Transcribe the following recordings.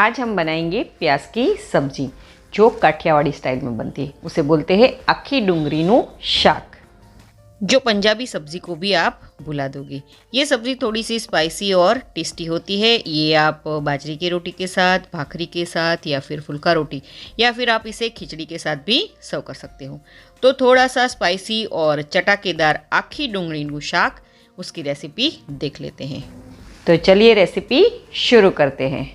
आज हम बनाएंगे प्याज की सब्जी जो काठियावाड़ी स्टाइल में बनती है। उसे बोलते हैं आखी डूंगरीनु शाक, जो पंजाबी सब्जी को भी आप भुला दोगे। ये सब्जी थोड़ी सी स्पाइसी और टेस्टी होती है। ये आप बाजरे की रोटी के साथ, भाखरी के साथ या फिर फुल्का रोटी या फिर आप इसे खिचड़ी के साथ भी सर्व कर सकते हो। तो थोड़ा सा स्पाइसी और चटाकेदार आखी डूंगरीनु शाक, उसकी रेसिपी देख लेते हैं। तो चलिए रेसिपी शुरू करते हैं।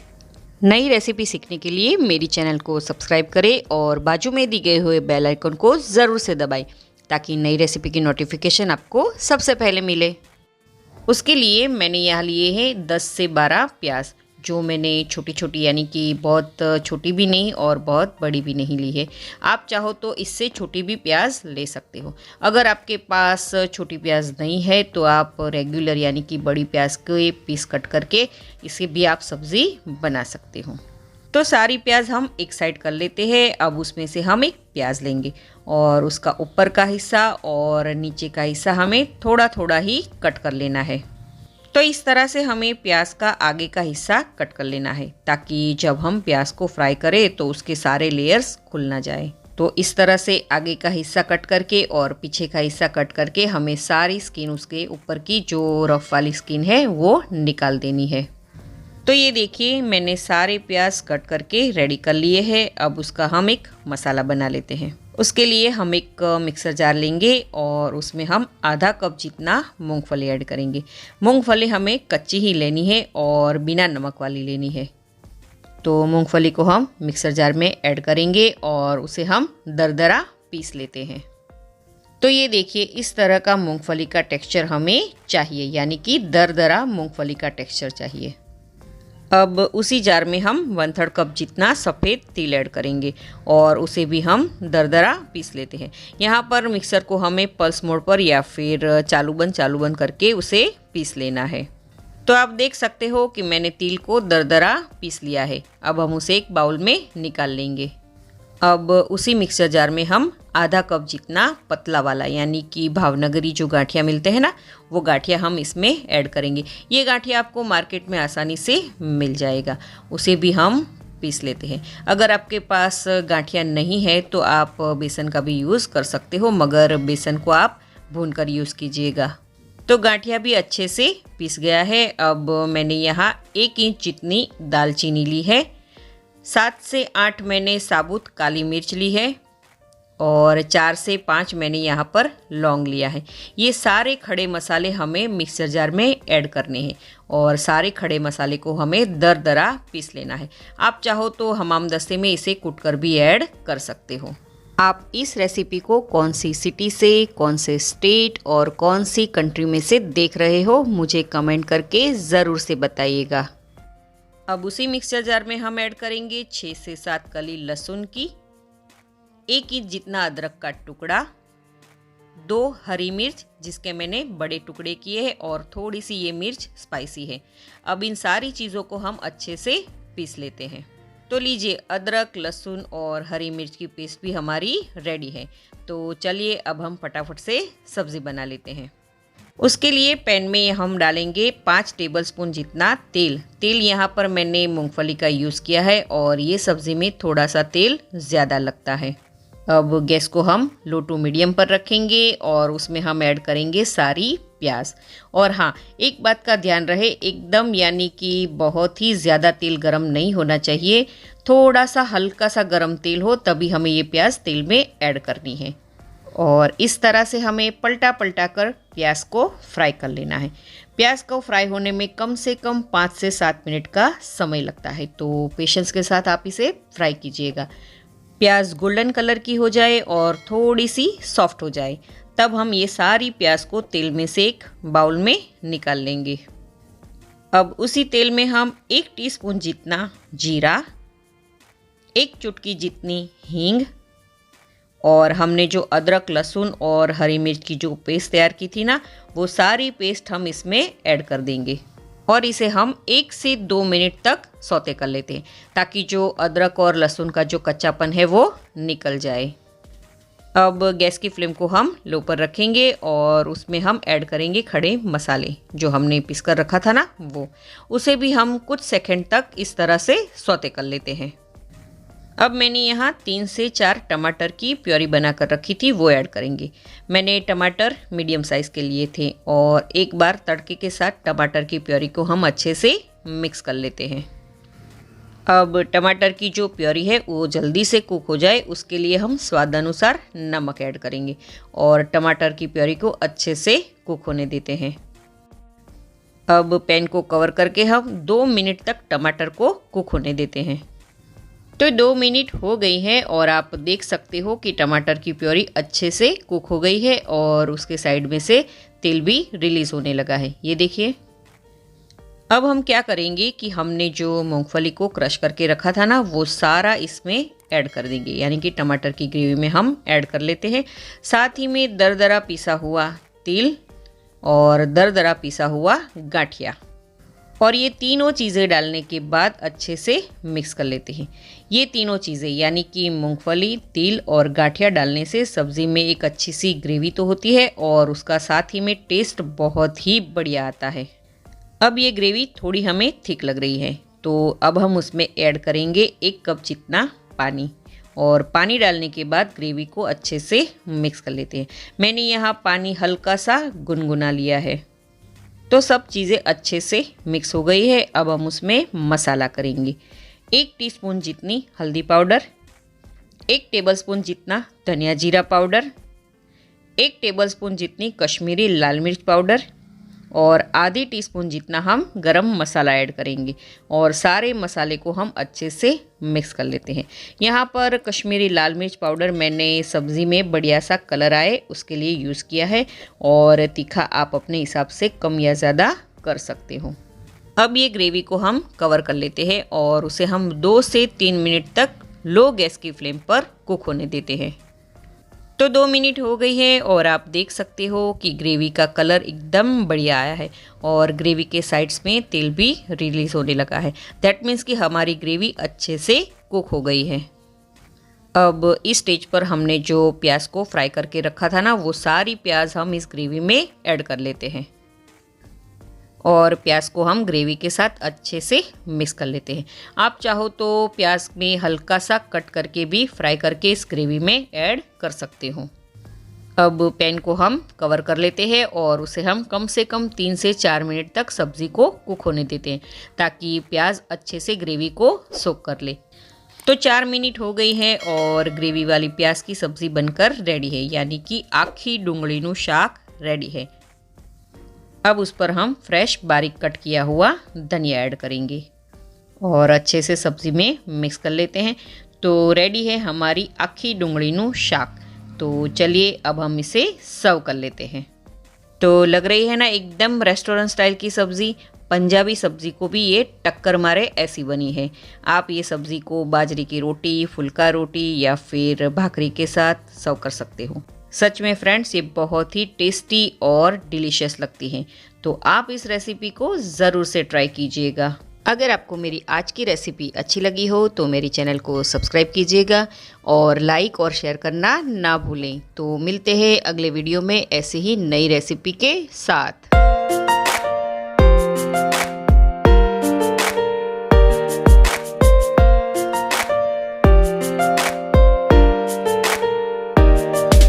नई रेसिपी सीखने के लिए मेरी चैनल को सब्सक्राइब करें और बाजू में दी गए हुए बेल आइकन को ज़रूर से दबाएं ताकि नई रेसिपी की नोटिफिकेशन आपको सबसे पहले मिले। उसके लिए मैंने यहाँ लिए हैं 10 से 12 प्याज, जो मैंने छोटी छोटी यानी कि बहुत छोटी भी नहीं और बहुत बड़ी भी नहीं ली है। आप चाहो तो इससे छोटी भी प्याज ले सकते हो। अगर आपके पास छोटी प्याज नहीं है तो आप रेगुलर यानी कि बड़ी प्याज के पीस कट करके इसे भी आप सब्ज़ी बना सकते हो। तो सारी प्याज हम एक साइड कर लेते हैं। अब उसमें से हम एक प्याज लेंगे और उसका ऊपर का हिस्सा और नीचे का हिस्सा हमें थोड़ा थोड़ा ही कट कर लेना है। तो इस तरह से हमें प्याज का आगे का हिस्सा कट कर लेना है ताकि जब हम प्याज को फ्राई करें तो उसके सारे लेयर्स खुल ना जाए। तो इस तरह से आगे का हिस्सा कट करके और पीछे का हिस्सा कट करके हमें सारी स्किन, उसके ऊपर की जो रफ वाली स्किन है वो निकाल देनी है। तो ये देखिए मैंने सारे प्याज कट करके रेडी कर लिए हैं। अब उसका हम एक मसाला बना लेते हैं। उसके लिए हम एक मिक्सर जार लेंगे और उसमें हम आधा कप जितना मूंगफली ऐड करेंगे। मूंगफली हमें कच्ची ही लेनी है और बिना नमक वाली लेनी है। तो मूंगफली को हम मिक्सर जार में ऐड करेंगे और उसे हम दरदरा पीस लेते हैं। तो ये देखिए इस तरह का मूंगफली का टेक्सचर हमें चाहिए, यानी कि दरदरा मूंगफली का टेक्सचर चाहिए। अब उसी जार में हम 1/3 कप जितना सफ़ेद तिल ऐड करेंगे और उसे भी हम दरदरा पीस लेते हैं। यहाँ पर मिक्सर को हमें पल्स मोड पर या फिर चालू बंद करके उसे पीस लेना है। तो आप देख सकते हो कि मैंने तिल को दरदरा पीस लिया है। अब हम उसे एक बाउल में निकाल लेंगे। अब उसी मिक्सर जार में हम आधा कप जितना पतला वाला यानी कि भावनगरी जो गांठिया मिलते हैं ना, वो गांठिया हम इसमें ऐड करेंगे। ये गांठिया आपको मार्केट में आसानी से मिल जाएगा, उसे भी हम पीस लेते हैं। अगर आपके पास गांठिया नहीं है तो आप बेसन का भी यूज़ कर सकते हो, मगर बेसन को आप भूनकर यूज़ कीजिएगा। तो गांठिया भी अच्छे से पीस गया है। अब मैंने यहाँ 1 इंच जितनी दालचीनी ली है, 7 से 8 मैंने साबुत काली मिर्च ली है और 4 से 5 मैंने यहाँ पर लौंग लिया है। ये सारे खड़े मसाले हमें मिक्सर जार में ऐड करने हैं और सारे खड़े मसाले को हमें दरदरा पीस लेना है। आप चाहो तो हमामदस्ते में इसे कूटकर भी ऐड कर सकते हो। आप इस रेसिपी को कौन सी सिटी से, कौन से स्टेट और कौन सी कंट्री में से देख रहे हो, मुझे कमेंट करके ज़रूर से बताइएगा। अब उसी मिक्सर जार में हम ऐड करेंगे 6 से 7 कली लहसुन की, 1 इंच जितना अदरक का टुकड़ा, 2 हरी मिर्च जिसके मैंने बड़े टुकड़े किए हैं और थोड़ी सी ये मिर्च स्पाइसी है। अब इन सारी चीज़ों को हम अच्छे से पीस लेते हैं। तो लीजिए अदरक, लहसुन और हरी मिर्च की पेस्ट भी हमारी रेडी है। तो चलिए अब हम फटाफट से सब्ज़ी बना लेते हैं। उसके लिए पैन में हम डालेंगे 5 टेबलस्पून जितना तेल। तेल यहाँ पर मैंने मूंगफली का यूज़ किया है और ये सब्ज़ी में थोड़ा सा तेल ज़्यादा लगता है। अब गैस को हम लो टू मीडियम पर रखेंगे और उसमें हम ऐड करेंगे सारी प्याज। और हाँ, एक बात का ध्यान रहे, एकदम यानी कि बहुत ही ज़्यादा तेल गरम नहीं होना चाहिए। थोड़ा सा हल्का सा गरम तेल हो तभी हमें ये प्याज तेल में ऐड करनी है। और इस तरह से हमें पलटा पलटा कर प्याज को फ्राई कर लेना है। प्याज को फ्राई होने में कम से कम 5 से 7 मिनट का समय लगता है, तो पेशेंस के साथ आप इसे फ्राई कीजिएगा। प्याज गोल्डन कलर की हो जाए और थोड़ी सी सॉफ्ट हो जाए तब हम ये सारी प्याज को तेल में से एक बाउल में निकाल लेंगे। अब उसी तेल में हम 1 टीस्पून जितना जीरा, 1 चुटकी जितनी हींग और हमने जो अदरक, लहसुन और हरी मिर्च की जो पेस्ट तैयार की थी ना, वो सारी पेस्ट हम इसमें ऐड कर देंगे और इसे हम 1 से 2 मिनट तक सौते कर लेते हैं ताकि जो अदरक और लहसुन का जो कच्चापन है वो निकल जाए। अब गैस की फ्लेम को हम लो पर रखेंगे और उसमें हम ऐड करेंगे खड़े मसाले जो हमने पीस कर रखा था ना, वो उसे भी हम कुछ सेकंड तक इस तरह से सौते कर लेते हैं। अब मैंने यहाँ 3 से 4 टमाटर की प्योरी बना कर रखी थी, वो ऐड करेंगे। मैंने टमाटर मीडियम साइज़ के लिए थे और एक बार तड़के के साथ टमाटर की प्योरी को हम अच्छे से मिक्स कर लेते हैं। अब टमाटर की जो प्योरी है वो जल्दी से कुक हो जाए उसके लिए हम स्वाद अनुसार नमक ऐड करेंगे और टमाटर की प्योरी को अच्छे से कुक होने देते हैं। अब पैन को कवर करके हम 2 मिनट तक टमाटर को कुक होने देते हैं। तो 2 मिनट हो गई है और आप देख सकते हो कि टमाटर की प्योरी अच्छे से कुक हो गई है और उसके साइड में से तेल भी रिलीज़ होने लगा है, ये देखिए। अब हम क्या करेंगे कि हमने जो मूंगफली को क्रश करके रखा था ना, वो सारा इसमें ऐड कर देंगे, यानी कि टमाटर की ग्रेवी में हम ऐड कर लेते हैं। साथ ही में दरदरा पिसा हुआ तिल और दरदरा पिसा हुआ गाठिया, और ये तीनों चीज़ें डालने के बाद अच्छे से मिक्स कर लेते हैं। ये तीनों चीज़ें यानी कि मूंगफली, तिल और गाठिया डालने से सब्ज़ी में एक अच्छी सी ग्रेवी तो होती है और उसका साथ ही में टेस्ट बहुत ही बढ़िया आता है। अब ये ग्रेवी थोड़ी हमें थिक लग रही है, तो अब हम उसमें ऐड करेंगे 1 कप जितना पानी, और पानी डालने के बाद ग्रेवी को अच्छे से मिक्स कर लेते हैं। मैंने यहाँ पानी हल्का सा गुनगुना लिया है। तो सब चीज़ें अच्छे से मिक्स हो गई है। अब हम उसमें मसाला करेंगे। 1 टीस्पून जितनी हल्दी पाउडर, 1 टेबलस्पून जितना धनिया जीरा पाउडर, 1 टेबलस्पून जितनी कश्मीरी लाल मिर्च पाउडर और आधी टीस्पून जितना हम गरम मसाला ऐड करेंगे और सारे मसाले को हम अच्छे से मिक्स कर लेते हैं। यहाँ पर कश्मीरी लाल मिर्च पाउडर मैंने सब्ज़ी में बढ़िया सा कलर आए उसके लिए यूज़ किया है, और तीखा आप अपने हिसाब से कम या ज़्यादा कर सकते हो। अब ये ग्रेवी को हम कवर कर लेते हैं और उसे हम 2 से 3 मिनट तक लो गैस की फ्लेम पर कुक होने देते हैं। तो 2 मिनट हो गई है और आप देख सकते हो कि ग्रेवी का कलर एकदम बढ़िया आया है और ग्रेवी के साइड्स में तेल भी रिलीज़ होने लगा है। दैट मीन्स कि हमारी ग्रेवी अच्छे से कुक हो गई है। अब इस स्टेज पर हमने जो प्याज को फ्राई करके रखा था ना, वो सारी प्याज हम इस ग्रेवी में ऐड कर लेते हैं और प्याज को हम ग्रेवी के साथ अच्छे से मिक्स कर लेते हैं। आप चाहो तो प्याज में हल्का सा कट करके भी फ्राई करके इस ग्रेवी में ऐड कर सकते हो। अब पैन को हम कवर कर लेते हैं और उसे हम कम से कम 3 से 4 मिनट तक सब्ज़ी को कुक होने देते हैं ताकि प्याज अच्छे से ग्रेवी को सोक कर ले। तो 4 मिनट हो गई है और ग्रेवी वाली प्याज की सब्ज़ी बनकर रेडी है, यानी कि आखी डूंगळीનું શાક रेडी है। अब उस पर हम फ्रेश बारीक कट किया हुआ धनिया ऐड करेंगे और अच्छे से सब्ज़ी में मिक्स कर लेते हैं। तो रेडी है हमारी आखी डूंगळीનું શાક। तो चलिए अब हम इसे सर्व कर लेते हैं। तो लग रही है ना एकदम रेस्टोरेंट स्टाइल की सब्ज़ी। पंजाबी सब्ज़ी को भी ये टक्कर मारे ऐसी बनी है। आप ये सब्ज़ी को बाजरे की रोटी, फुल्का रोटी या फिर भाकरी के साथ सर्व कर सकते हो। सच में फ्रेंड्स ये बहुत ही टेस्टी और डिलीशियस लगती हैं। तो आप इस रेसिपी को ज़रूर से ट्राई कीजिएगा। अगर आपको मेरी आज की रेसिपी अच्छी लगी हो तो मेरी चैनल को सब्सक्राइब कीजिएगा और लाइक और शेयर करना ना भूलें। तो मिलते हैं अगले वीडियो में ऐसे ही नई रेसिपी के साथ।